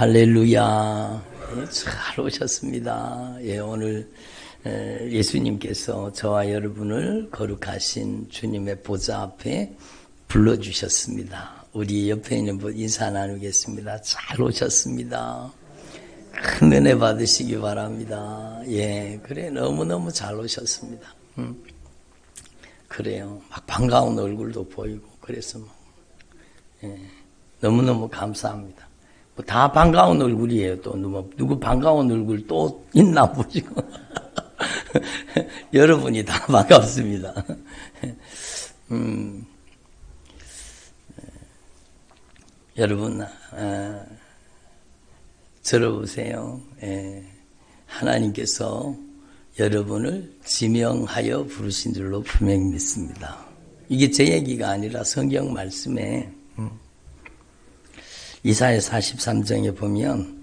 할렐루야. 잘 오셨습니다. 오늘 예수님께서 저와 여러분을 거룩하신 주님의 보좌 앞에 불러주셨습니다. 우리 옆에 있는 분 인사 나누겠습니다. 잘 오셨습니다. 큰 은혜 받으시기 바랍니다. 그래, 너무너무 잘 오셨습니다. 그래요. 막 반가운 얼굴도 보이고, 그래서 너무너무 감사합니다. 다 반가운 얼굴이에요. 또 누구 반가운 얼굴 또 있나 보시고. 여러분이 다 반갑습니다. 여러분, 들어보세요. 하나님께서 여러분을 지명하여 부르신 줄로 분명히 믿습니다. 이게 제 얘기가 아니라 성경 말씀에 이사야 43장에 보면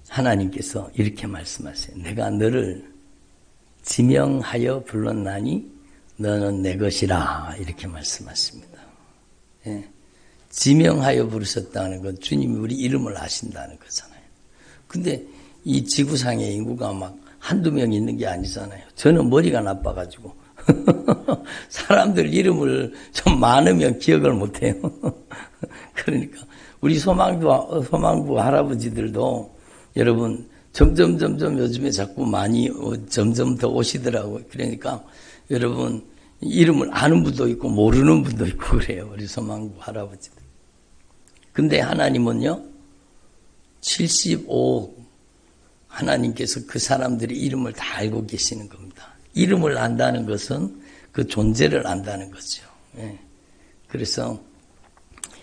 하나님께서 이렇게 말씀하세요. 내가 너를 지명하여 불렀나니 너는 내 것이라, 이렇게 말씀하십니다. 지명하여 부르셨다는 건 주님이 우리 이름을 아신다는 거잖아요. 근데 이 지구상의 인구가 막 한두 명 있는 게 아니잖아요. 저는 머리가 나빠가지고 사람들 이름을 좀 많으면 기억을 못해요. 그러니까 우리 소망부 할아버지들도 여러분 점점 요즘에 자꾸 많이 점점 더 오시더라고요. 그러니까 여러분 이름을 아는 분도 있고 모르는 분도 있고 그래요. 우리 소망부 할아버지들. 근데 하나님은요 75억 하나님께서 그 사람들의 이름을 다 알고 계시는 겁니다. 이름을 안다는 것은 그 존재를 안다는 거죠. 그래서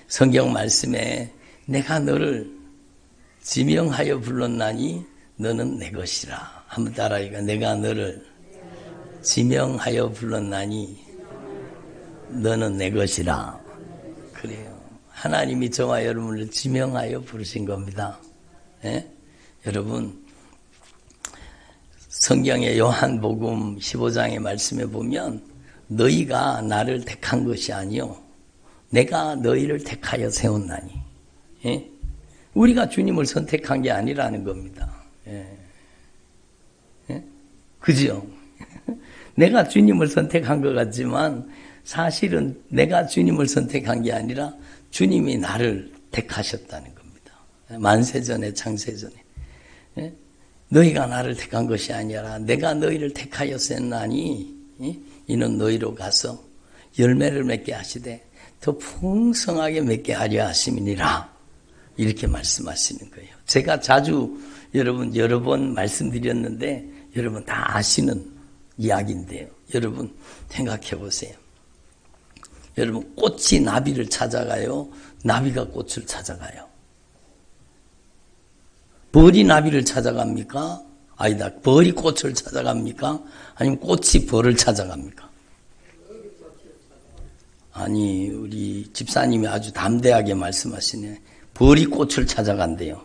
성경 말씀에 내가 너를 지명하여 불렀나니 너는 내 것이라. 한번 따라하니까 내가 너를 지명하여 불렀나니 너는 내 것이라. 그래요. 하나님이 저와 여러분을 지명하여 부르신 겁니다. 여러분 성경의 요한복음 15장의 말씀에 보면 너희가 나를 택한 것이 아니요 내가 너희를 택하여 세웠나니. 우리가 주님을 선택한 게 아니라는 겁니다. 그죠? 내가 주님을 선택한 것 같지만 사실은 내가 주님을 선택한 게 아니라 주님이 나를 택하셨다는 겁니다. 만세전에 창세전에 너희가 나를 택한 것이 아니라 내가 너희를 택하였었나니 이는 너희로 가서 열매를 맺게 하시되 더 풍성하게 맺게 하려 하심이니라, 이렇게 말씀하시는 거예요. 제가 자주 여러분 여러 번 말씀드렸는데 여러분 다 아시는 이야기인데요. 여러분 생각해 보세요. 여러분 꽃이 나비를 찾아가요? 나비가 꽃을 찾아가요? 벌이 나비를 찾아갑니까? 아니다. 벌이 꽃을 찾아갑니까? 아니면 꽃이 벌을 찾아갑니까? 아니, 우리 집사님이 아주 담대하게 말씀하시네. 벌이 꽃을 찾아간대요.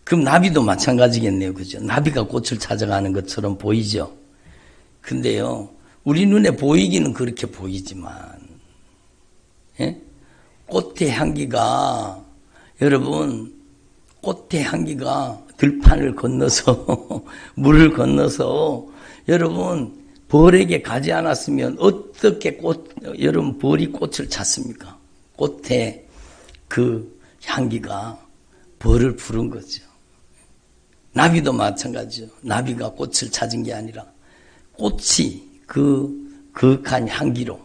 그럼 나비도 마찬가지겠네요. 그죠? 나비가 꽃을 찾아가는 것처럼 보이죠? 근데요, 우리 눈에 보이기는 그렇게 보이지만, 꽃의 향기가 여러분, 꽃의 향기가 들판을 건너서 물을 건너서 여러분 벌에게 가지 않았으면 어떻게 여러분 벌이 꽃을 찾습니까? 꽃의 그 향기가 벌을 부른 거죠. 나비도 마찬가지죠. 나비가 꽃을 찾은 게 아니라 꽃이 그 거룩한 향기로,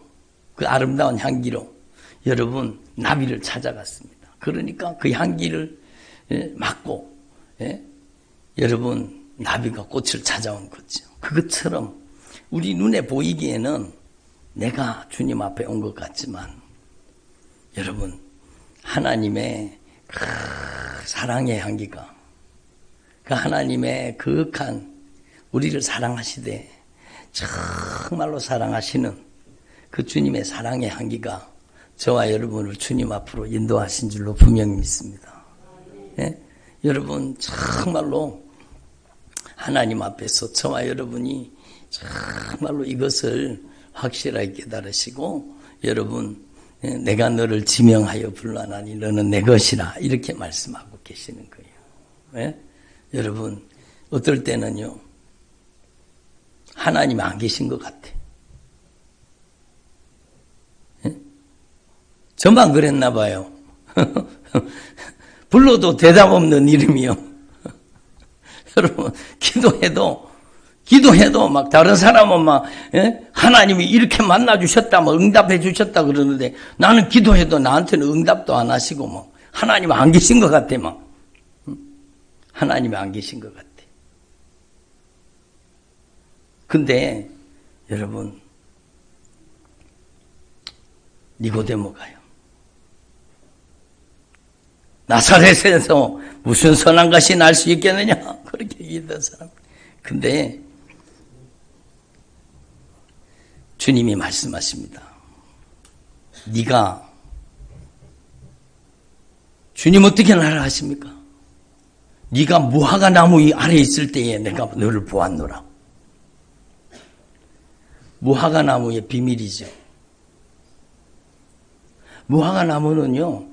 그 아름다운 향기로 여러분 나비를 찾아갔습니다. 그러니까 그 향기를 맡고 여러분 나비가 꽃을 찾아온 거죠. 그것처럼 우리 눈에 보이기에는 내가 주님 앞에 온 것 같지만 여러분 하나님의 그 사랑의 향기가, 그 하나님의 거룩한 우리를 사랑하시되 정말로 사랑하시는 그 주님의 사랑의 향기가 저와 여러분을 주님 앞으로 인도하신 줄로 분명히 믿습니다. 여러분 정말로 하나님 앞에서 저와 여러분이 정말로 이것을 확실하게 깨달으시고 여러분 내가 너를 지명하여 불러나니 너는 내 것이라 이렇게 말씀하고 계시는 거예요. 예? 여러분 어떨 때는요 하나님이 안 계신 것 같아. 예? 저만 그랬나 봐요. 불러도 대답 없는 이름이요. 여러분 기도해도 막 다른 사람은 막 하나님이 이렇게 만나주셨다 뭐 응답해 주셨다 그러는데 나는 기도해도 나한테는 응답도 안 하시고 뭐 하나님 안 계신 것 같아 막. 하나님이 안 계신 것 같아. 근데 여러분 니고데모가요. 나사렛에서 무슨 선한 것이 날 수 있겠느냐 그렇게 얘기했던 사람. 근데 주님이 말씀하십니다. 네가 주님 어떻게 나를 하십니까? 네가 무화과 나무 아래에 있을 때에 내가 너를 보았노라. 무화과 나무의 비밀이죠. 무화과 나무는요.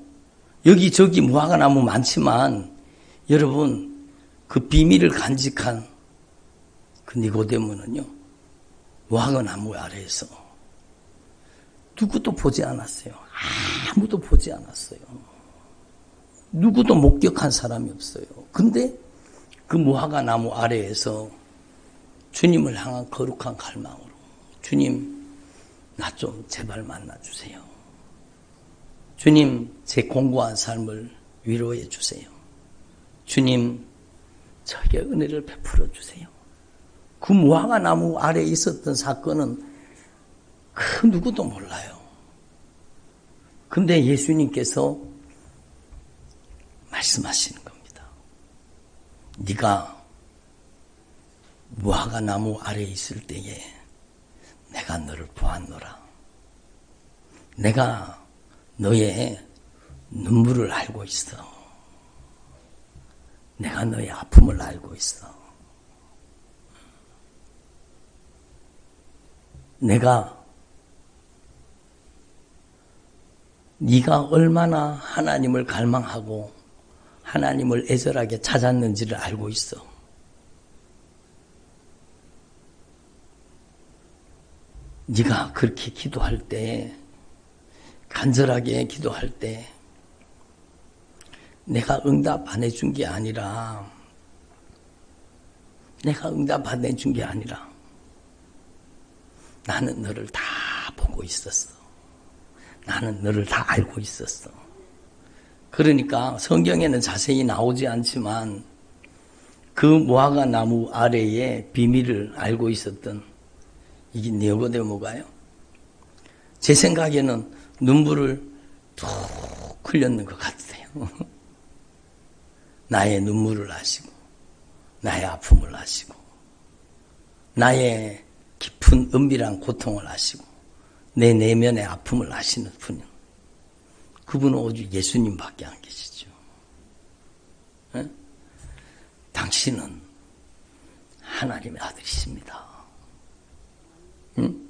여기저기 무화과 나무 많지만 여러분 그 비밀을 간직한 그 니고데모는요. 무화과 나무 아래에서 누구도 보지 않았어요. 아무도 보지 않았어요. 누구도 목격한 사람이 없어요. 근데 그 무화과 나무 아래에서 주님을 향한 거룩한 갈망으로 주님 나 좀 제발 만나주세요. 주님 제 공고한 삶을 위로해 주세요. 주님 저에게 은혜를 베풀어 주세요. 그 무화과 나무 아래에 있었던 사건은 그 누구도 몰라요. 근데 예수님께서 말씀하시는 겁니다. 네가 무화과 나무 아래에 있을 때에 내가 너를 보았노라. 내가 너의 눈물을 알고 있어. 내가 너의 아픔을 알고 있어. 네가 얼마나 하나님을 갈망하고 하나님을 애절하게 찾았는지를 알고 있어. 네가 그렇게 기도할 때, 간절하게 기도할 때 내가 응답 안 해준 게 아니라 나는 너를 다 보고 있었어. 나는 너를 다 알고 있었어. 그러니까 성경에는 자세히 나오지 않지만 그 무화과 나무 아래에 비밀을 알고 있었던 이게 니고데모가요. 제 생각에는 눈물을 툭 흘렸는 것 같아요. 나의 눈물을 아시고 나의 아픔을 아시고 나의 깊은 은밀한 고통을 아시고 내 내면의 아픔을 아시는 분은 그분은 오직 예수님밖에 안 계시죠. 네? 당신은 하나님의 아들이십니다. 응?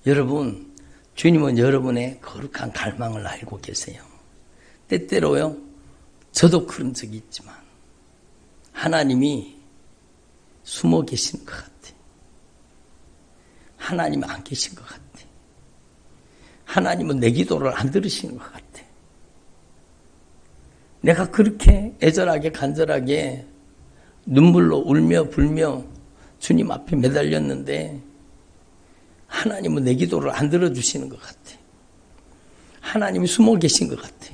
여러분, 주님은 여러분의 거룩한 갈망을 알고 계세요. 때때로요, 저도 그런 적이 있지만 하나님이 숨어 계시는 것 같아. 하나님은 안 계신 것 같아. 하나님은 내 기도를 안 들으시는 것 같아. 내가 그렇게 애절하게 간절하게 눈물로 울며 불며 주님 앞에 매달렸는데 하나님은 내 기도를 안 들어주시는 것 같아. 하나님이 숨어 계신 것 같아.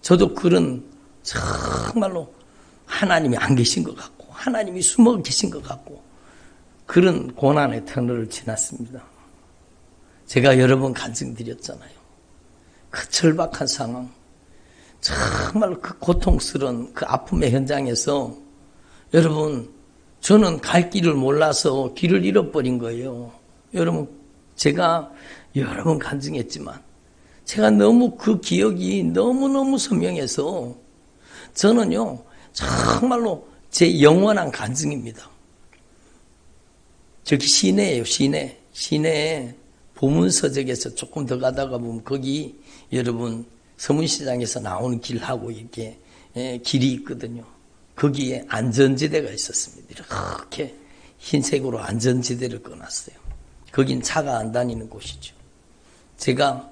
저도 그런 정말로 하나님이 안 계신 것 같고 하나님이 숨어 계신 것 같고 그런 고난의 터널을 지났습니다. 제가 여러 번 간증드렸잖아요. 그 절박한 상황, 정말 그 고통스러운 그 아픔의 현장에서 여러분 저는 갈 길을 몰라서 길을 잃어버린 거예요. 여러분 제가 여러 번 간증했지만 제가 너무 그 기억이 너무너무 선명해서 저는요 정말로 제 영원한 간증입니다. 저기 시내예요. 시내에 부문서적에서 조금 더 가다가 보면 거기 여러분 서문시장에서 나오는 길하고 이렇게 길이 있거든요. 거기에 안전지대가 있었습니다. 이렇게 흰색으로 안전지대를 꺼놨어요. 거긴 차가 안 다니는 곳이죠. 제가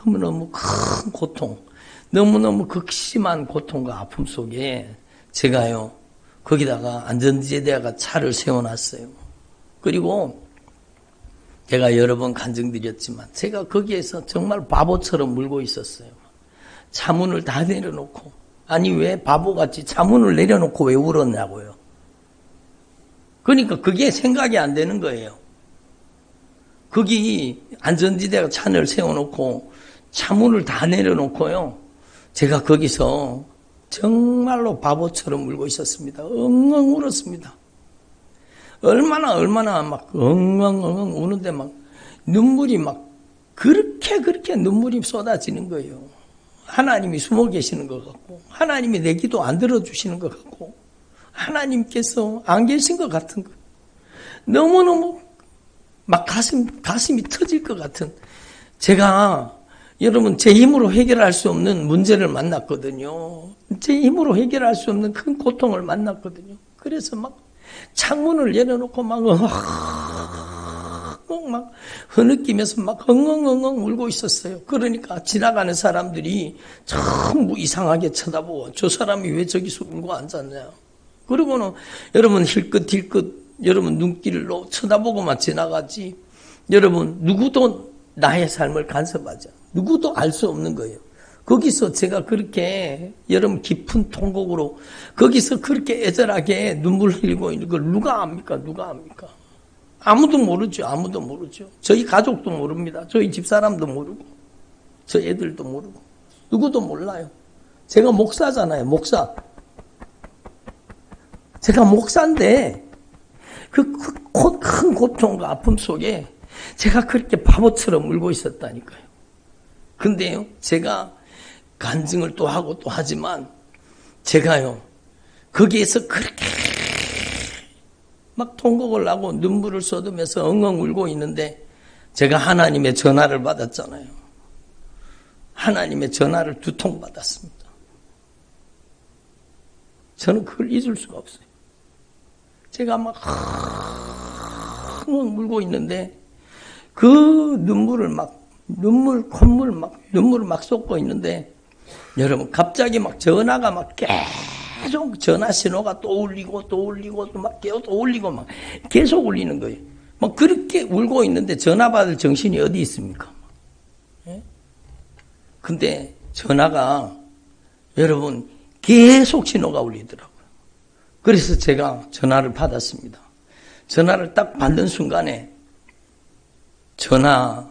너무너무 큰 고통, 너무너무 극심한 고통과 아픔 속에 제가요, 거기다가 안전지대가 차를 세워놨어요. 그리고 제가 여러 번 간증드렸지만 제가 거기에서 정말 바보처럼 물고 있었어요. 차문을 다 내려놓고, 아니 왜 바보같이 차문을 내려놓고 왜 울었냐고요. 그러니까 그게 생각이 안 되는 거예요. 거기 안전지대가 차를 세워놓고 차문을 다 내려놓고요. 제가 거기서 정말로 바보처럼 울고 있었습니다. 엉엉 울었습니다. 얼마나 막 엉엉 우는데 막 눈물이 막 그렇게 눈물이 쏟아지는 거예요. 하나님이 숨어 계시는 것 같고, 하나님이 내 기도 안 들어주시는 것 같고, 하나님께서 안 계신 것 같은 거. 너무너무 막 가슴이 터질 것 같은. 제가 여러분 제 힘으로 해결할 수 없는 문제를 만났거든요. 제 힘으로 해결할 수 없는 큰 고통을 만났거든요. 그래서 막 창문을 열어놓고 막 흐느끼면서 막 엉엉 울고 있었어요. 그러니까 지나가는 사람들이 전부 이상하게 쳐다보고 저 사람이 왜 저기서 울고 앉았냐. 그리고는 여러분 힐끗힐끗 여러분 눈길로 쳐다보고만 지나가지. 여러분 누구도 나의 삶을 간섭하지 않아요. 누구도 알 수 없는 거예요. 거기서 제가 그렇게 여러분 깊은 통곡으로 거기서 그렇게 애절하게 눈물 흘리고 있는 걸 누가 압니까? 누가 압니까? 아무도 모르죠. 아무도 모르죠. 저희 가족도 모릅니다. 저희 집사람도 모르고 저 애들도 모르고 누구도 몰라요. 제가 목사잖아요. 목사. 제가 목사인데 그 큰 고통과 아픔 속에 제가 그렇게 바보처럼 울고 있었다니까요. 근데요, 제가 간증을 또 하고 또 하지만 제가요, 거기에서 그렇게 막 통곡을 하고 눈물을 쏟으면서 엉엉 울고 있는데 제가 하나님의 전화를 받았잖아요. 하나님의 전화를 2통 받았습니다. 저는 그걸 잊을 수가 없어요. 제가 막 울고 있는데 그 눈물을 콧물 눈물을 막 쏟고 있는데 여러분 갑자기 막 전화가 막 계속 전화 신호가 또 울리고 또 막 계속 또 울리고 막 계속 울리는 거예요. 막 그렇게 울고 있는데 전화 받을 정신이 어디 있습니까? 예? 근데 전화가 여러분 계속 신호가 울리더라고요. 그래서 제가 전화를 받았습니다. 전화를 딱 받는 순간에 전화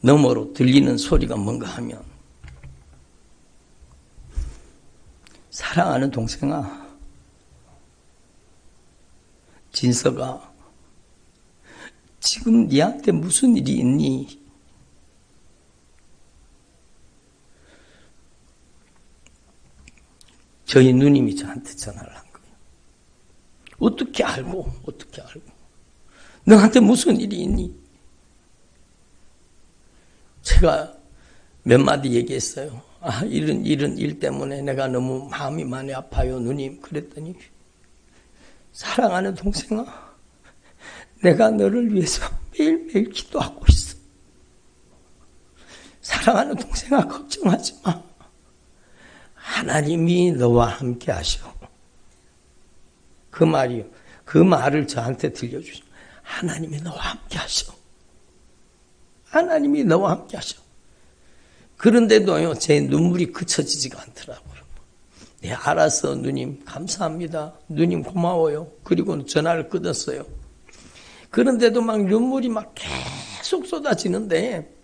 너머로 들리는 소리가 뭔가 하면 사랑하는 동생아, 진서가 지금 니한테 무슨 일이 있니? 저희 누님이 저한테 전화를 한 거예요. 어떻게 알고? 너한테 무슨 일이 있니? 제가 몇 마디 얘기했어요. 이런 일 때문에 내가 너무 마음이 많이 아파요, 누님. 그랬더니 사랑하는 동생아, 내가 너를 위해서 매일매일 기도하고 있어. 사랑하는 동생아, 걱정하지 마. 하나님이 너와 함께 하셔. 그 말을 저한테 들려주셔. 하나님이 너와 함께 하셔. 하나님이 너와 함께 하셔. 그런데도요, 제 눈물이 그쳐지지가 않더라고요. 네, 알았어, 누님. 감사합니다. 누님 고마워요. 그리고 전화를 끊었어요. 그런데도 막 눈물이 막 계속 쏟아지는데,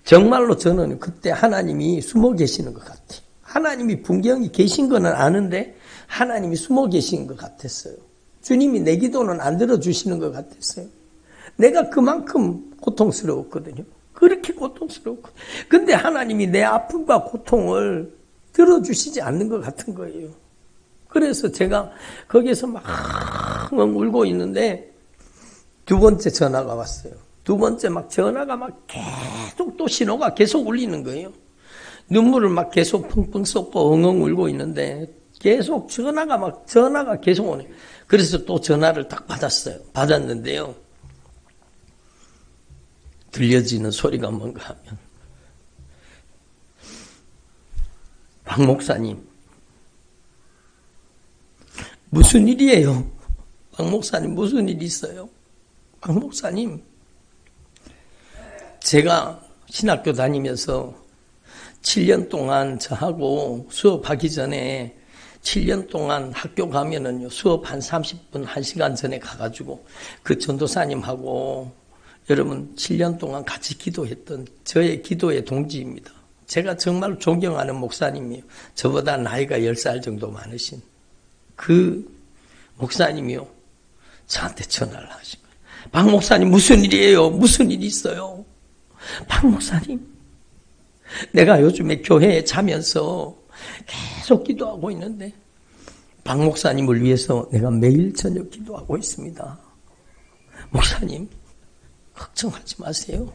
정말로 저는 그때 하나님이 숨어 계시는 것 같아요. 하나님이 분명히 계신 거는 아는데, 하나님이 숨어 계신 것 같았어요. 주님이 내 기도는 안 들어주시는 것 같았어요. 내가 그만큼 고통스러웠거든요. 그렇게 고통스럽고. 근데 하나님이 내 아픔과 고통을 들어주시지 않는 것 같은 거예요. 그래서 제가 거기에서 막 울고 있는데 두 번째 전화가 왔어요. 두 번째 막 전화가 막 계속 또 신호가 계속 울리는 거예요. 눈물을 막 계속 펑펑 쏟고 엉엉 울고 있는데 계속 전화가 계속 오네. 그래서 또 전화를 딱 받았어요. 받았는데요. 들려지는 소리가 뭔가 하면 박 목사님 무슨 일이에요? 박 목사님 무슨 일이 있어요? 박 목사님 제가 신학교 다니면서 7년 동안 저하고 수업하기 전에 7년 동안 학교 가면은요, 수업 한 30분, 1시간 전에 가가지고 그 전도사님하고 여러분 7년 동안 같이 기도했던 저의 기도의 동지입니다. 제가 정말 존경하는 목사님이요. 저보다 나이가 10살 정도 많으신 그 목사님이요. 저한테 전화를 하신 거예요. 박 목사님 무슨 일이에요? 무슨 일이 있어요? 박 목사님 내가 요즘에 교회에 자면서 계속 기도하고 있는데 박 목사님을 위해서 내가 매일 저녁 기도하고 있습니다. 목사님 걱정하지 마세요.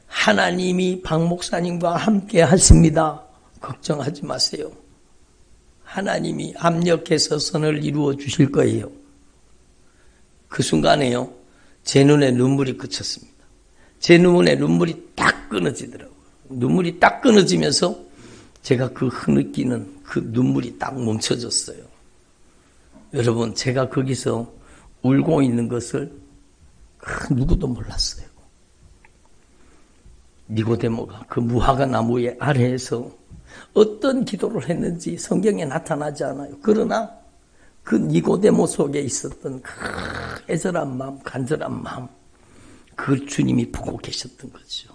하나님이 박 목사님과 함께 하십니다. 걱정하지 마세요. 하나님이 압력해서 선을 이루어 주실 거예요. 그 순간에요. 제 눈에 눈물이 그쳤습니다. 제 눈에 눈물이 딱 끊어지더라고요. 눈물이 딱 끊어지면서 제가 그 흐느끼는 그 눈물이 딱 멈춰졌어요. 여러분 제가 거기서 울고 있는 것을 누구도 몰랐어요. 니고데모가 그 무화과 나무의 아래에서 어떤 기도를 했는지 성경에 나타나지 않아요. 그러나 그 니고데모 속에 있었던 그 애절한 마음, 간절한 마음, 그걸 주님이 보고 계셨던 거죠.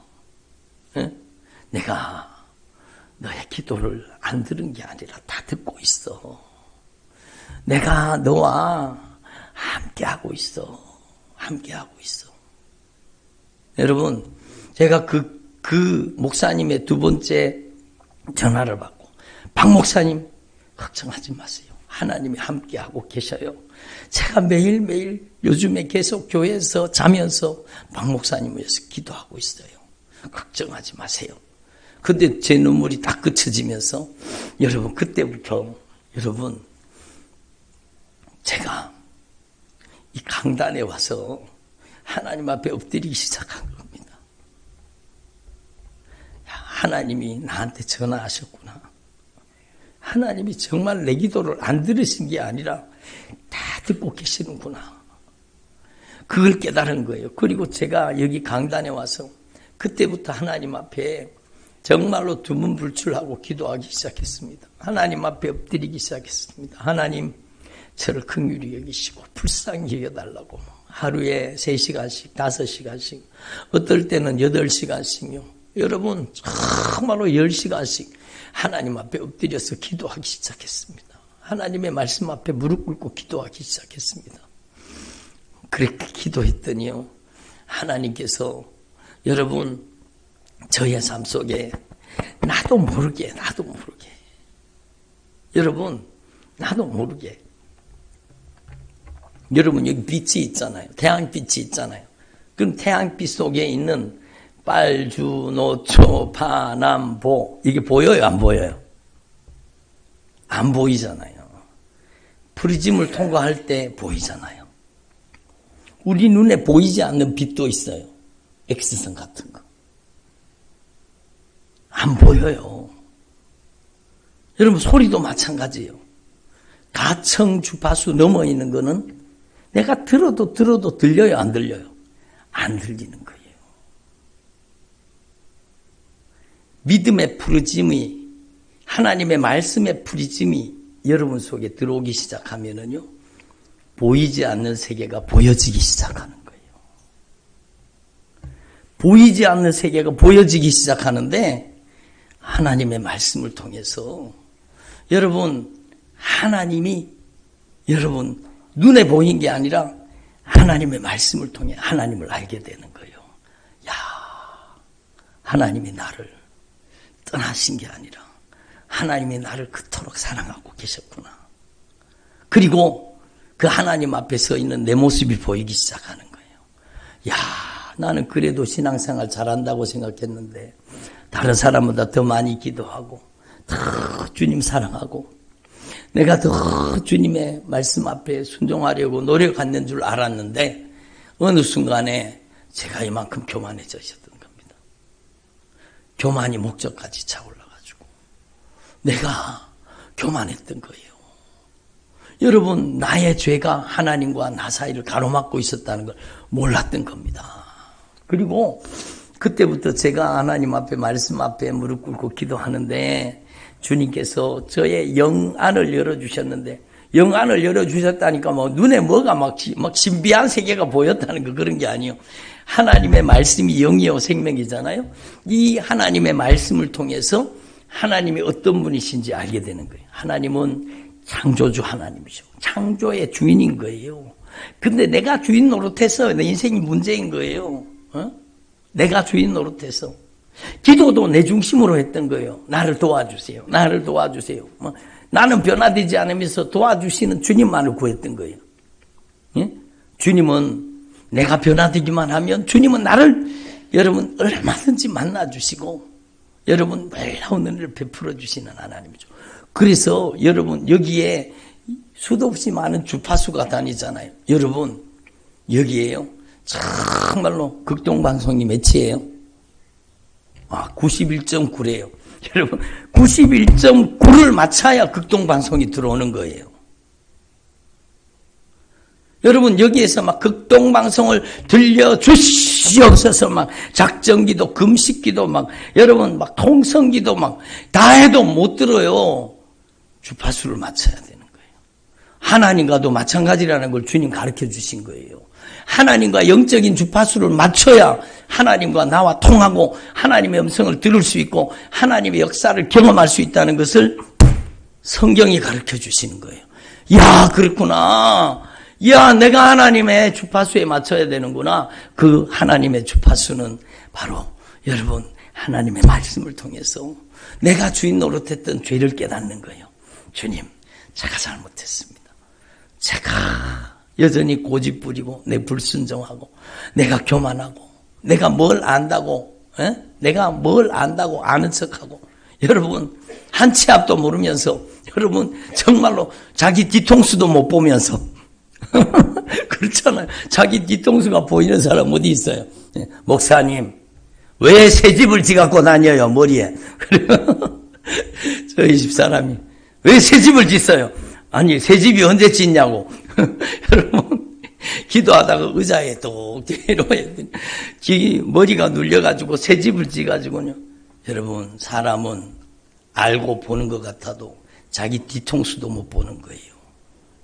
네? 내가 너의 기도를 안 들은 게 아니라 다 듣고 있어. 내가 너와 함께하고 있어. 함께하고 있어. 여러분, 제가 그 목사님의 두 번째 전화를 받고, 박 목사님, 걱정하지 마세요. 하나님이 함께하고 계셔요. 제가 매일매일 요즘에 계속 교회에서 자면서 박 목사님을 위해서 기도하고 있어요. 걱정하지 마세요. 근데 제 눈물이 다 그쳐지면서 여러분 그때부터 여러분 제가 이 강단에 와서 하나님 앞에 엎드리기 시작한 겁니다. 하나님이 나한테 전화하셨구나. 하나님이 정말 내 기도를 안 들으신 게 아니라 다 듣고 계시는구나. 그걸 깨달은 거예요. 그리고 제가 여기 강단에 와서 그때부터 하나님 앞에 정말로 두문불출하고 기도하기 시작했습니다. 하나님 앞에 엎드리기 시작했습니다. 하나님 저를 긍휼히 여기시고 불쌍히 여겨달라고 하루에 3시간씩 5시간씩 어떨 때는 8시간씩요. 여러분 정말로 10시간씩 하나님 앞에 엎드려서 기도하기 시작했습니다. 하나님의 말씀 앞에 무릎 꿇고 기도하기 시작했습니다. 그렇게 기도했더니요. 하나님께서 여러분 저의 삶 속에 나도 모르게 여러분 나도 모르게 여러분 여기 빛이 있잖아요. 태양빛이 있잖아요. 그럼 태양빛 속에 있는 빨주, 노초, 파남, 보 이게 보여요? 안 보여요? 안 보이잖아요. 프리즘을 통과할 때 보이잖아요. 우리 눈에 보이지 않는 빛도 있어요. X선 같은 거. 안 보여요. 여러분 소리도 마찬가지예요. 가청 주파수 넘어 있는 거는 내가 들어도 들려요? 안 들려요? 안 들리는 거예요. 믿음의 프리즘이 하나님의 말씀의 프리즘이 여러분 속에 들어오기 시작하면은요. 보이지 않는 세계가 보여지기 시작하는 거예요. 보이지 않는 세계가 보여지기 시작하는데 하나님의 말씀을 통해서 여러분 하나님이 여러분 눈에 보인 게 아니라 하나님의 말씀을 통해 하나님을 알게 되는 거예요. 야, 하나님이 나를 떠나신 게 아니라 하나님이 나를 그토록 사랑하고 계셨구나. 그리고 그 하나님 앞에 서 있는 내 모습이 보이기 시작하는 거예요. 야, 나는 그래도 신앙생활 잘한다고 생각했는데 다른 사람보다 더 많이 기도하고 더 주님 사랑하고 내가 더 주님의 말씀 앞에 순종하려고 노력하는 줄 알았는데 어느 순간에 제가 이만큼 교만해졌던 겁니다. 교만이 목적까지 차올라가지고 내가 교만했던 거예요. 여러분, 나의 죄가 하나님과 나 사이를 가로막고 있었다는 걸 몰랐던 겁니다. 그리고 그때부터 제가 하나님 앞에 말씀 앞에 무릎 꿇고 기도하는데 주님께서 저의 영안을 열어주셨는데 영안을 열어주셨다니까 뭐 눈에 뭐가 막 신비한 세계가 보였다는 거 그런 게 아니에요. 하나님의 말씀이 영이요 생명이잖아요. 이 하나님의 말씀을 통해서 하나님이 어떤 분이신지 알게 되는 거예요. 하나님은 창조주 하나님이죠. 창조의 주인인 거예요. 근데 내가 주인 노릇해서 내 인생이 문제인 거예요. 내가 주인 노릇해서. 기도도 내 중심으로 했던 거예요. 나를 도와주세요. 나를 도와주세요. 나는 변화되지 않으면서 도와주시는 주님만을 구했던 거예요. 예? 주님은 내가 변화되기만 하면 주님은 나를 여러분 얼마든지 만나주시고 여러분 놀라운 은혜를 베풀어 주시는 하나님이죠. 그래서 여러분 여기에 수도 없이 많은 주파수가 다니잖아요. 여러분 여기에요. 정말로 극동방송이 몇이에요? 91.9래요. 여러분 91.9를 맞춰야 극동방송이 들어오는 거예요. 여러분 여기에서 막 극동방송을 들려주시옵소서 막 작정기도 금식기도 막 여러분 막 통성기도 막 다 해도 못 들어요. 주파수를 맞춰야 되는 거예요. 하나님과도 마찬가지라는 걸 주님 가르쳐 주신 거예요. 하나님과 영적인 주파수를 맞춰야 하나님과 나와 통하고 하나님의 음성을 들을 수 있고 하나님의 역사를 경험할 수 있다는 것을 성경이 가르쳐 주시는 거예요. 야, 그렇구나. 야, 내가 하나님의 주파수에 맞춰야 되는구나. 그 하나님의 주파수는 바로 여러분 하나님의 말씀을 통해서 내가 주인 노릇했던 죄를 깨닫는 거예요. 주님, 제가 잘못했습니다. 제가 여전히 고집부리고 내 불순종하고 내가 교만하고 내가 뭘 안다고 내가 뭘 안다고 아는 척하고 여러분 한 치 앞도 모르면서 여러분 정말로 자기 뒤통수도 못 보면서 그렇잖아요. 자기 뒤통수가 보이는 사람 어디 있어요? 목사님 왜 새 집을 지갖고 다녀요 머리에? 저희 집사람이 왜 새 집을 짓어요? 아니 새 집이 언제 짓냐고. 여러분 기도하다가 의자에 똑 이러더니 머리가 눌려가지고 새 집을 지가지고요. 여러분 사람은 알고 보는 것 같아도 자기 뒤통수도 못 보는 거예요.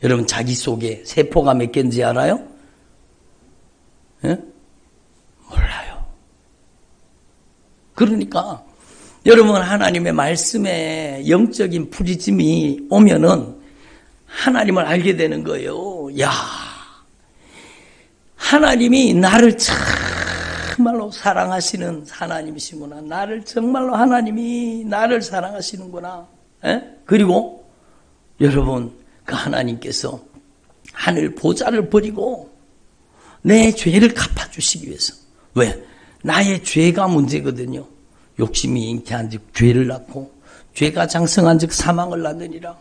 여러분 자기 속에 세포가 몇 개인지 알아요? 예? 몰라요. 그러니까 여러분 하나님의 말씀에 영적인 프리즘이 오면은 하나님을 알게 되는 거예요. 야, 하나님이 나를 정말로 사랑하시는 하나님이시구나. 나를 정말로 하나님이 나를 사랑하시는구나. 에? 그리고 여러분 그 하나님께서 하늘 보좌를 버리고 내 죄를 갚아주시기 위해서. 왜? 나의 죄가 문제거든요. 욕심이 잉태한 즉 죄를 낳고 죄가 장성한 즉 사망을 낳느니라.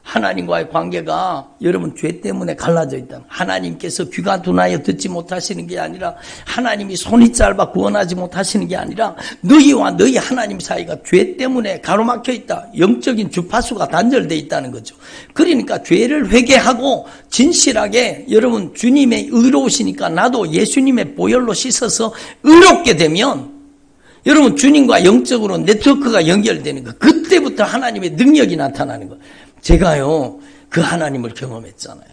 하나님과의 관계가 여러분 죄 때문에 갈라져 있다. 하나님께서 귀가 둔하여 듣지 못하시는 게 아니라 하나님이 손이 짧아 구원하지 못하시는 게 아니라 너희와 너희 하나님 사이가 죄 때문에 가로막혀 있다. 영적인 주파수가 단절되어 있다는 거죠. 그러니까 죄를 회개하고 진실하게 여러분 주님의 의로우시니까 나도 예수님의 보혈로 씻어서 의롭게 되면 여러분 주님과 영적으로 네트워크가 연결되는 거. 그때부터 하나님의 능력이 나타나는 거. 제가요 그 하나님을 경험했잖아요.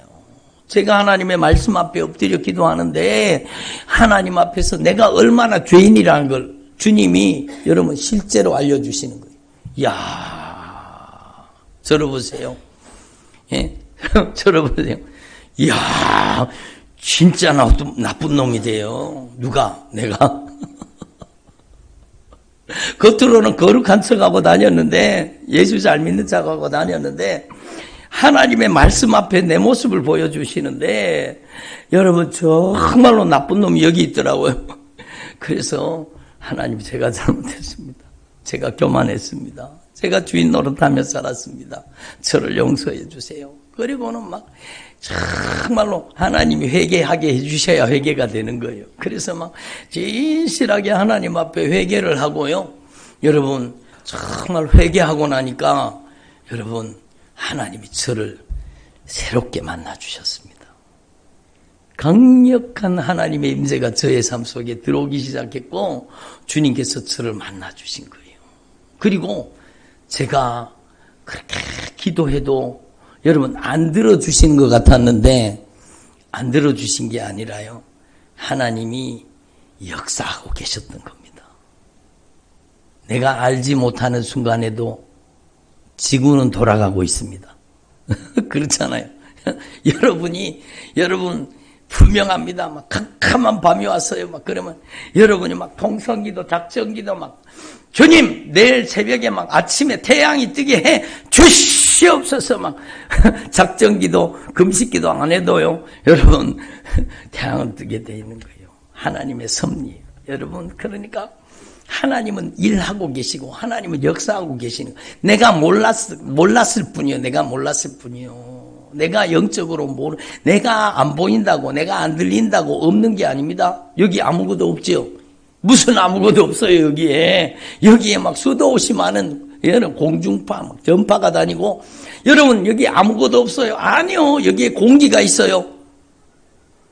제가 하나님의 말씀 앞에 엎드려 기도하는데 하나님 앞에서 내가 얼마나 죄인이라는 걸 주님이 여러분 실제로 알려주시는 거예요. 이야, 저를 보세요. 예? 저를 보세요. 이야, 진짜 나쁜 놈이 돼요. 누가? 내가. 겉으로는 거룩한 척하고 다녔는데 예수 잘 믿는 척하고 다녔는데 하나님의 말씀 앞에 내 모습을 보여주시는데 여러분 정말로 나쁜 놈이 여기 있더라고요. 그래서 하나님 제가 잘못했습니다. 제가 교만했습니다. 제가 주인 노릇하며 살았습니다. 저를 용서해 주세요. 그리고는 막 정말로 하나님이 회개하게 해주셔야 회개가 되는 거예요. 그래서 막 진실하게 하나님 앞에 회개를 하고요. 여러분 정말 회개하고 나니까 여러분 하나님이 저를 새롭게 만나주셨습니다. 강력한 하나님의 임재가 저의 삶 속에 들어오기 시작했고 주님께서 저를 만나주신 거예요. 그리고 제가 그렇게 기도해도 여러분 안 들어주신 것 같았는데 안 들어주신 게 아니라요. 하나님이 역사하고 계셨던 겁니다. 내가 알지 못하는 순간에도 지구는 돌아가고 있습니다. 그렇잖아요. 여러분 분명합니다. 막 캄캄한 밤이 왔어요. 막 그러면 여러분이 막 통성기도 작정기도 막 주님 내일 새벽에 막 아침에 태양이 뜨게 해 주시옵소서 막 작정기도 금식기도 안 해도요. 여러분 태양은 뜨게 돼 있는 거예요. 하나님의 섭리예요. 여러분 그러니까 하나님은 일하고 계시고 하나님은 역사하고 계시는 거예요. 내가 몰랐을 뿐이요. 내가 몰랐을 뿐이요. 내가 영적으로 내가 안 보인다고 내가 안 들린다고 없는 게 아닙니다. 여기 아무것도 없죠. 무슨 아무것도 없어요. 여기에 막 수도 없이 많은 공중파 막 전파가 다니고 여러분 여기 아무것도 없어요. 아니요. 여기에 공기가 있어요.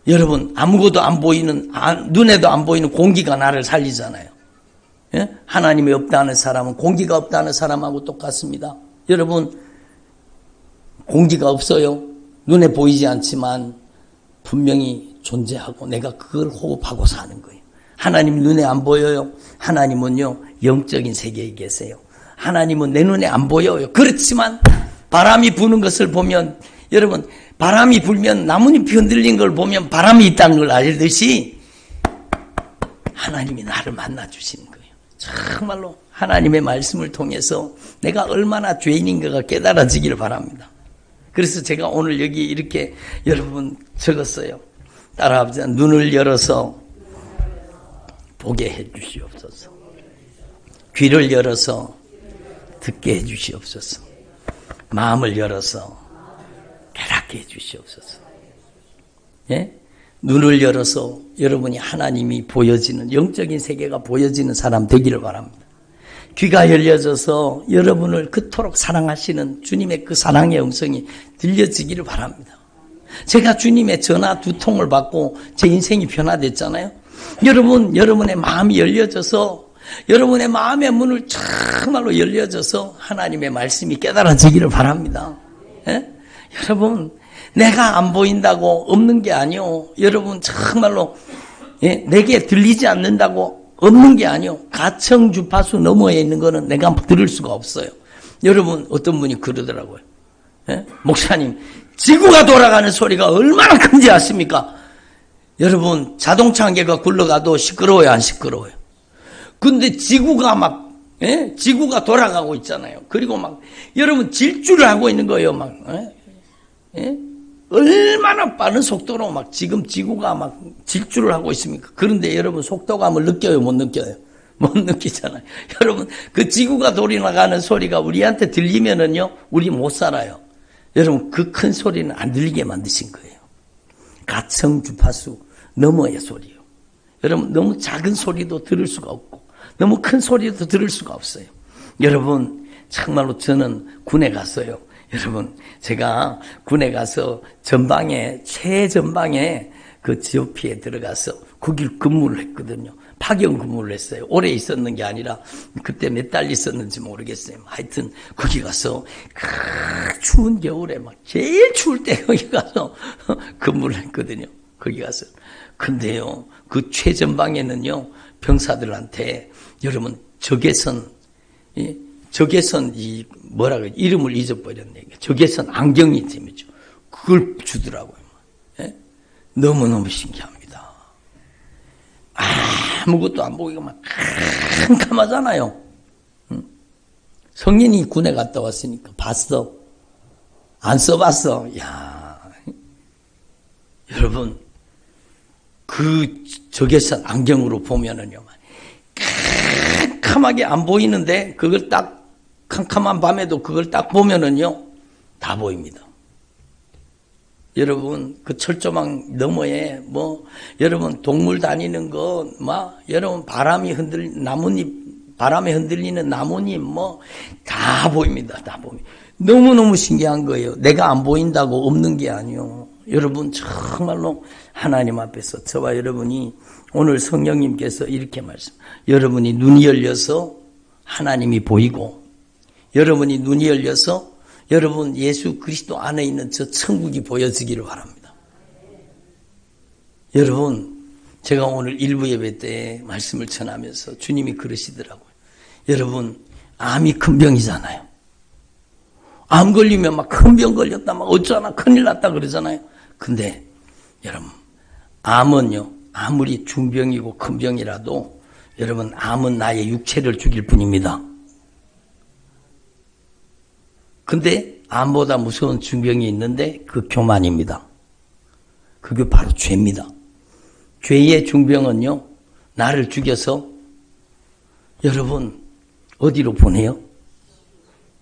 여러분 아무것도 안 보이는 눈에도 안 보이는 공기가 나를 살리잖아요. 예? 하나님이 없다는 사람은 공기가 없다는 사람하고 똑같습니다. 여러분 공기가 없어요. 눈에 보이지 않지만 분명히 존재하고 내가 그걸 호흡하고 사는 거예요. 하나님 눈에 안 보여요. 하나님은요 영적인 세계에 계세요. 하나님은 내 눈에 안 보여요. 그렇지만 바람이 부는 것을 보면 여러분 바람이 불면 나뭇잎이 흔들린 걸 보면 바람이 있다는 걸 알듯이 하나님이 나를 만나주시는 거예요. 정말로 하나님의 말씀을 통해서 내가 얼마나 죄인인가가 깨달아지기를 바랍니다. 그래서 제가 오늘 여기 이렇게 여러분 적었어요. 따라합시다. 눈을 열어서 보게 해 주시옵소서. 귀를 열어서 듣게 해 주시옵소서. 마음을 열어서 깨닫게 해 주시옵소서. 예? 눈을 열어서 여러분이 하나님이 보여지는 영적인 세계가 보여지는 사람 되기를 바랍니다. 귀가 열려져서 여러분을 그토록 사랑하시는 주님의 그 사랑의 음성이 들려지기를 바랍니다. 제가 주님의 전화 2통을 받고 제 인생이 변화됐잖아요. 여러분의 마음이 열려져서 여러분의 마음의 문을 정말로 열려져서 하나님의 말씀이 깨달아지기를 바랍니다. 예? 여러분 내가 안 보인다고 없는 게 아니요. 여러분 정말로 내게 들리지 않는다고 없는 게 아니요. 가청 주파수 너머에 있는 거는 내가 들을 수가 없어요. 여러분 어떤 분이 그러더라고요. 목사님 지구가 돌아가는 소리가 얼마나 큰지 아십니까? 여러분 자동차 한 개가 굴러가도 시끄러워요 안 시끄러워요? 근데 지구가 막 지구가 돌아가고 있잖아요. 그리고 막 여러분 질주를 하고 있는 거예요. 막 얼마나 빠른 속도로 막 지금 지구가 막 질주를 하고 있습니까? 그런데 여러분 속도감을 느껴요? 못 느껴요? 못 느끼잖아요. 여러분 그 지구가 돌아가는 소리가 우리한테 들리면은요 우리 못 살아요. 여러분 그 큰 소리는 안 들리게 만드신 거예요. 가청 주파수 너머의 소리요. 여러분 너무 작은 소리도 들을 수가 없고 너무 큰 소리도 들을 수가 없어요. 여러분 정말로 저는 군에 갔어요. 여러분 제가 군에 가서 최전방에 그 GOP에 들어가서 거길 근무를 했거든요. 파견 근무를 했어요. 오래 있었는 게 아니라 그때 몇 달 있었는지 모르겠어요. 하여튼 거기 가서 그 추운 겨울에 막 제일 추울 때 거기 가서 근무를 했거든요. 거기 가서. 근데요 그 최전방에는요 병사들한테 여러분 적외선 이름을 잊어버렸네. 적외선 안경이 재밌죠. 그걸 주더라고요. 예? 너무너무 신기합니다. 아무것도 안 보이고 막 캄캄하잖아요. 성인이 군에 갔다 왔으니까 봤어. 안 써봤어. 야, 여러분, 그 적외선 안경으로 보면은요, 캄캄하게 안 보이는데, 그걸 딱, 캄캄한 밤에도 그걸 딱 보면은요, 다 보입니다. 여러분, 그 철조망 너머에, 여러분, 동물 다니는 거, 여러분, 바람에 흔들리는 나뭇잎, 다 보입니다. 다 보입니다. 너무너무 신기한 거예요. 내가 안 보인다고 없는 게 아니요. 여러분, 정말로 하나님 앞에서 저와 여러분이 오늘 성령님께서 이렇게 여러분이 눈이 열려서 하나님이 보이고, 여러분이 눈이 열려서 여러분 예수 그리스도 안에 있는 저 천국이 보여지기를 바랍니다. 여러분, 제가 오늘 일부 예배 때 말씀을 전하면서 주님이 그러시더라고요. 여러분, 암이 큰 병이잖아요. 암 걸리면 막 큰 병 걸렸다, 막 어쩌나 큰일 났다 그러잖아요. 근데 여러분, 암은요, 아무리 중병이고 큰 병이라도 여러분, 암은 나의 육체를 죽일 뿐입니다. 근데 암보다 무서운 중병이 있는데 그 교만입니다. 그게 바로 죄입니다. 죄의 중병은요, 나를 죽여서 여러분 어디로 보내요?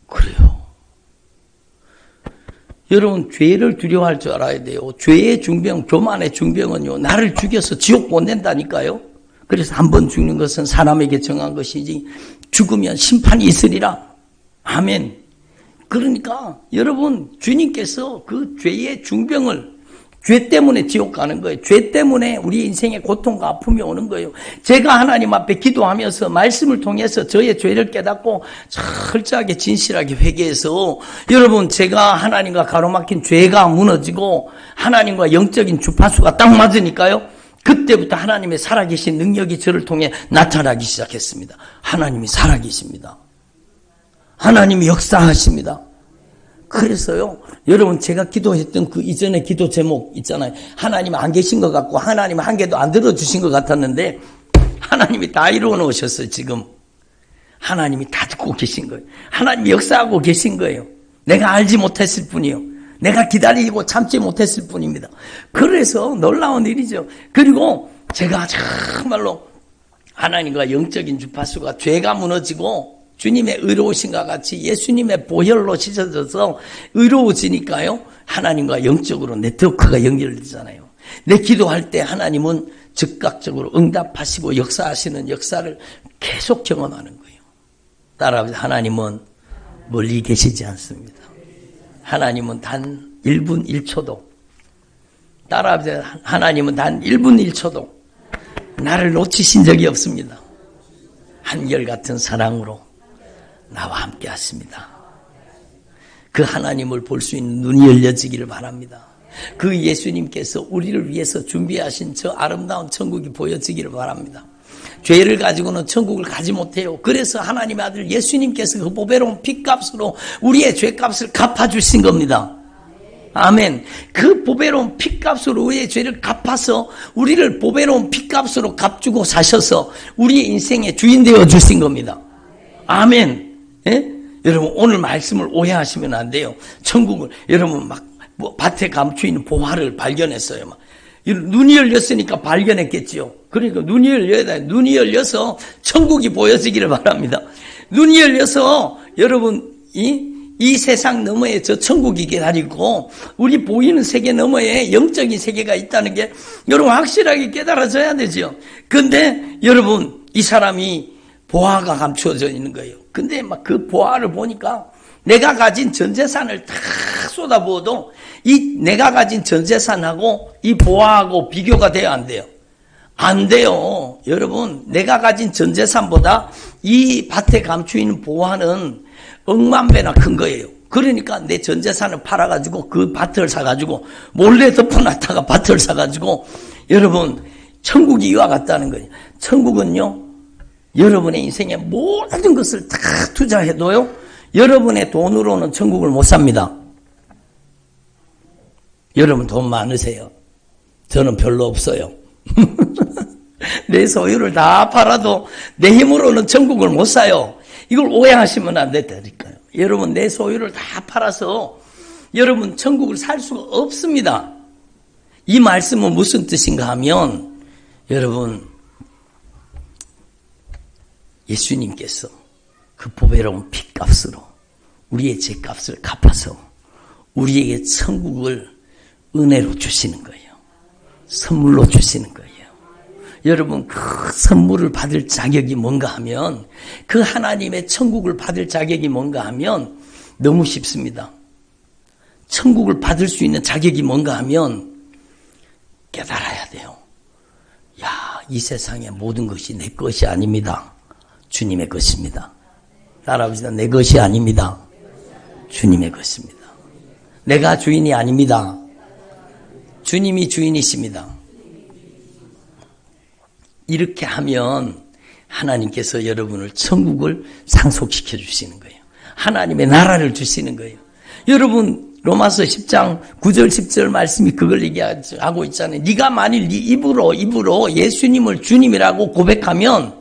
그래요. 여러분, 죄를 두려워할 줄 알아야 돼요. 죄의 중병, 교만의 중병은요, 나를 죽여서 지옥 보낸다니까요. 그래서 한 번 죽는 것은 사람에게 정한 것이지 죽으면 심판이 있으리라. 아멘. 그러니까 여러분, 주님께서 그 죄의 중병을, 죄 때문에 지옥 가는 거예요. 죄 때문에 우리 인생에 고통과 아픔이 오는 거예요. 제가 하나님 앞에 기도하면서 말씀을 통해서 저의 죄를 깨닫고 철저하게 진실하게 회개해서 여러분, 제가 하나님과 가로막힌 죄가 무너지고 하나님과 영적인 주파수가 딱 맞으니까요, 그때부터 하나님의 살아계신 능력이 저를 통해 나타나기 시작했습니다. 하나님이 살아계십니다. 하나님이 역사하십니다. 그래서요, 여러분, 제가 기도했던 그 이전의 기도 제목 있잖아요. 하나님 안 계신 것 같고 하나님 한 개도 안 들어주신 것 같았는데 하나님이 다 이루어 놓으셨어요. 지금 하나님이 다 듣고 계신 거예요. 하나님이 역사하고 계신 거예요. 내가 알지 못했을 뿐이요, 내가 기다리고 참지 못했을 뿐입니다. 그래서 놀라운 일이죠. 그리고 제가 정말로 하나님과 영적인 주파수가, 죄가 무너지고 주님의 의로우신과 같이 예수님의 보혈로 씻어져서 의로워지니까요, 하나님과 영적으로 네트워크가 연결되잖아요. 내 기도할 때 하나님은 즉각적으로 응답하시고 역사하시는 역사를 계속 경험하는 거예요. 따라서 하나님은 멀리 계시지 않습니다. 하나님은 단 1분 1초도, 따라서 하나님은 단 1분 1초도 나를 놓치신 적이 없습니다. 한결같은 사랑으로 나와 함께 하십니다. 그 하나님을 볼 수 있는 눈이 열려지기를 바랍니다. 그 예수님께서 우리를 위해서 준비하신 저 아름다운 천국이 보여지기를 바랍니다. 죄를 가지고는 천국을 가지 못해요. 그래서 하나님의 아들 예수님께서 그 보배로운 피값으로 우리의 죄값을 갚아주신 겁니다. 아멘. 그 보배로운 피값으로 우리의 죄를 갚아서 우리를 보배로운 피값으로 값주고 사셔서 우리의 인생의 주인 되어 주신 겁니다. 아멘. 예? 여러분, 오늘 말씀을 오해하시면 안 돼요. 천국을 여러분 밭에 감추어 있는 보화를 발견했어요. 눈이 열렸으니까 발견했겠지요. 그러니까 눈이 열려야 돼. 눈이 열려서 천국이 보여지기를 바랍니다. 눈이 열려서 여러분 이 세상 너머에 저 천국이 기다리고 우리 보이는 세계 너머에 영적인 세계가 있다는 게 여러분 확실하게 깨달아져야 되죠. 근데 여러분, 이 사람이 보화가 감추어져 있는 거예요. 근데 막 그 보화를 보니까 내가 가진 전 재산을 다 쏟아부어도 이 내가 가진 전 재산하고 이 보화하고 비교가 돼요, 안 돼요? 안 돼요. 여러분, 내가 가진 전 재산보다 이 밭에 감추어 있는 보화는 억만 배나 큰 거예요. 그러니까 내 전 재산을 팔아가지고 그 밭을 사가지고 몰래 덮어놨다가 밭을 사가지고 여러분, 천국이 이와 같다는 거예요. 천국은요, 여러분의 인생의 모든 것을 다 투자해도요, 여러분의 돈으로는 천국을 못 삽니다. 여러분 돈 많으세요. 저는 별로 없어요. 내 소유를 다 팔아도 내 힘으로는 천국을 못 사요. 이걸 오해하시면 안 된다니까요. 여러분, 내 소유를 다 팔아서 여러분 천국을 살 수가 없습니다. 이 말씀은 무슨 뜻인가 하면 여러분 예수님께서 그 보배로운 핏값으로 우리의 죄값을 갚아서 우리에게 천국을 은혜로 주시는 거예요. 선물로 주시는 거예요. 여러분 그 선물을 받을 자격이 뭔가 하면 그 하나님의 천국을 받을 자격이 뭔가 하면 너무 쉽습니다. 천국을 받을 수 있는 자격이 뭔가 하면 깨달아야 돼요. 야, 이 세상의 모든 것이 내 것이 아닙니다. 주님의 것입니다. 따라합시다. 내 것이 아닙니다. 주님의 것입니다. 내가 주인이 아닙니다. 주님이 주인이십니다. 이렇게 하면 하나님께서 여러분을 천국을 상속시켜 주시는 거예요. 하나님의 나라를 주시는 거예요. 여러분 로마서 10장 9절 10절 말씀이 그걸 얘기하고 있잖아요. 네가 만일 네 입으로 예수님을 주님이라고 고백하면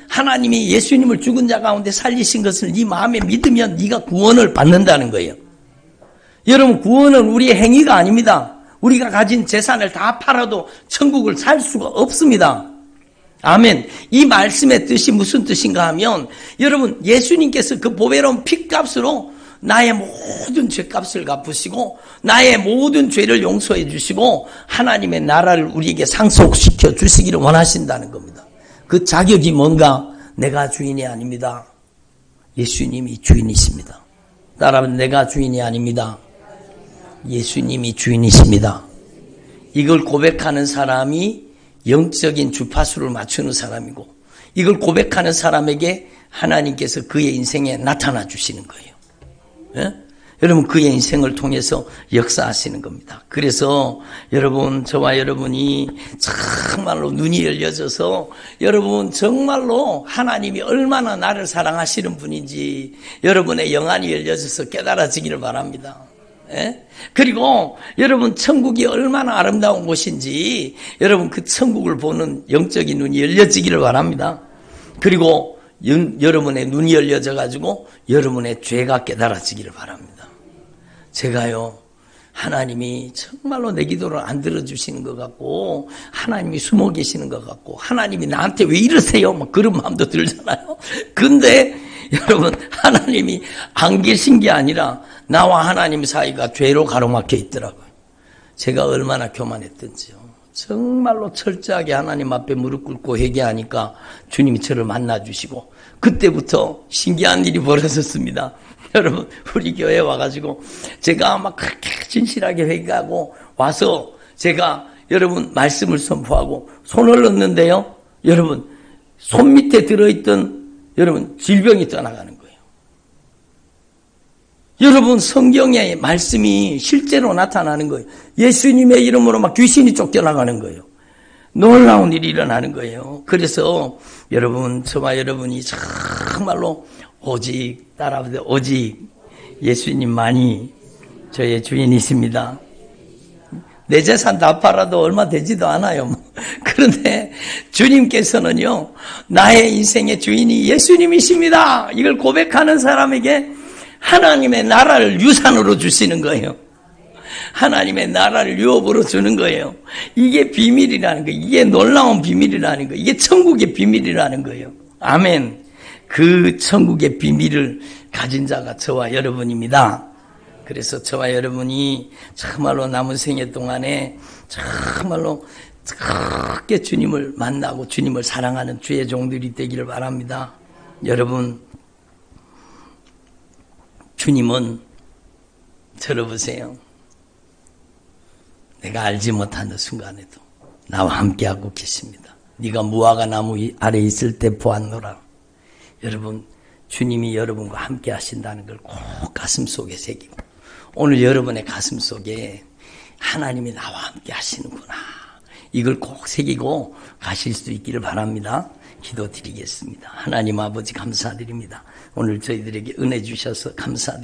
하나님이 예수님을 죽은 자 가운데 살리신 것을 네 마음에 믿으면 네가 구원을 받는다는 거예요. 여러분 구원은 우리의 행위가 아닙니다. 우리가 가진 재산을 다 팔아도 천국을 살 수가 없습니다. 아멘. 이 말씀의 뜻이 무슨 뜻인가 하면 여러분 예수님께서 그 보배로운 핏값으로 나의 모든 죄값을 갚으시고 나의 모든 죄를 용서해 주시고 하나님의 나라를 우리에게 상속시켜 주시기를 원하신다는 겁니다. 그 자격이 뭔가? 내가 주인이 아닙니다. 예수님이 주인이십니다. 따라하면 내가 주인이 아닙니다. 예수님이 주인이십니다. 이걸 고백하는 사람이 영적인 주파수를 맞추는 사람이고 이걸 고백하는 사람에게 하나님께서 그의 인생에 나타나 주시는 거예요. 예? 여러분 그의 인생을 통해서 역사하시는 겁니다. 그래서 여러분 저와 여러분이 정말로 눈이 열려져서 여러분 정말로 하나님이 얼마나 나를 사랑하시는 분인지 여러분의 영안이 열려져서 깨달아지기를 바랍니다. 예? 그리고 여러분 천국이 얼마나 아름다운 곳인지 여러분 그 천국을 보는 영적인 눈이 열려지기를 바랍니다. 그리고 여러분의 눈이 열려져 가지고 여러분의 죄가 깨달아지기를 바랍니다. 제가요 하나님이 정말로 내 기도를 안 들어주시는 것 같고 하나님이 숨어 계시는 것 같고 하나님이 나한테 왜 이러세요? 막 그런 마음도 들잖아요. 근데 여러분 하나님이 안 계신 게 아니라 나와 하나님 사이가 죄로 가로막혀 있더라고요. 제가 얼마나 교만했던지요. 정말로 철저하게 하나님 앞에 무릎 꿇고 회개하니까 주님이 저를 만나주시고 그때부터 신기한 일이 벌어졌습니다. 여러분 우리 교회에 와가지고 제가 막 그렇게 진실하게 회개하고 와서 제가 여러분 말씀을 선포하고 손을 넣는데요. 여러분 손 밑에 들어있던 여러분 질병이 떠나가는 거예요. 여러분 성경의 말씀이 실제로 나타나는 거예요. 예수님의 이름으로 막 귀신이 쫓겨나가는 거예요. 놀라운 일이 일어나는 거예요. 그래서 여러분 저와 여러분이 정말로 오직 따라하세요. 오직 예수님만이 저의 주인이십니다. 내 재산 다 팔아도 얼마 되지도 않아요. 그런데 주님께서는요 나의 인생의 주인이 예수님이십니다. 이걸 고백하는 사람에게 하나님의 나라를 유산으로 주시는 거예요. 하나님의 나라를 유업으로 주는 거예요. 이게 비밀이라는 거예요. 이게 놀라운 비밀이라는 거예요. 이게 천국의 비밀이라는 거예요. 아멘. 그 천국의 비밀을 가진 자가 저와 여러분입니다. 그래서 저와 여러분이 정말로 남은 생애 동안에 정말로 크게 주님을 만나고 주님을 사랑하는 주의 종들이 되기를 바랍니다. 여러분 주님은 들어보세요. 내가 알지 못하는 순간에도 나와 함께하고 계십니다. 네가 무화과 나무 아래 있을 때 보았노라. 여러분 주님이 여러분과 함께 하신다는 걸 꼭 가슴속에 새기고 오늘 여러분의 가슴속에 하나님이 나와 함께 하시는구나. 이걸 꼭 새기고 가실 수 있기를 바랍니다. 기도드리겠습니다. 하나님 아버지 감사드립니다. 오늘 저희들에게 은혜 주셔서 감사드립니다.